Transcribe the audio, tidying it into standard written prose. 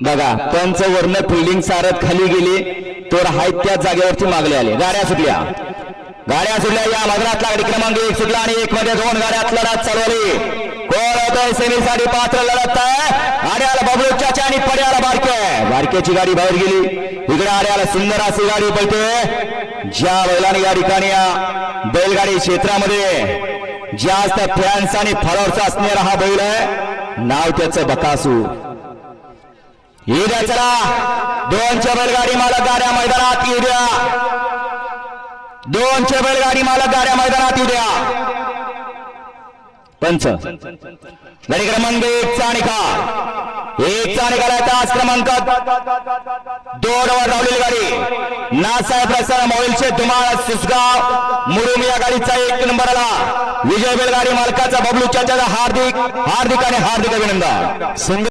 बघा पंच वर्ण फिल्डिंग सारत खाली गेली तर हाय त्या जागेवरती मागले आले. गाड्या सुटल्या या मैदानातला गाडी क्रमांक 1 सुटला आणि 1 मध्ये 2 गाड्यात लढत चालवली. कोण होतोय सेमीसाठी पात्र लढत आहे. आड्याला बबलू चाचा आणि पड्याला बारक्याची गाडी बाहेर गेली. इकडे आड्याला सुंदर अशी गाडी पळते. ज्या बैलाने या ठिकाणी बैलगाडी क्षेत्रामध्ये जास्त फॅन्स आणि फॉलोअर्स असणारा हा बैल आहे. नाव त्याचं बकासूर. येऊ द्या चला 2च्या बैलगाडी मालक गाड्या मैदानात येऊ द्या. 2च्या बैलगाडी मालक गाड्या मैदानात येऊ द्या. पंच गाडी क्रमांक 1चा निकाल आहे. तास क्रमांक 2 वर लावलेली गाडी नासाहेब रसाळ मोबाईलचे धुमाळ सुसगाव मुरुम या गाडीचा 1 नंबरला विजय बैलगाडी मालकाचा बबलू चाचाचा हार्दिक आणि हार्दिक अभिनंदन.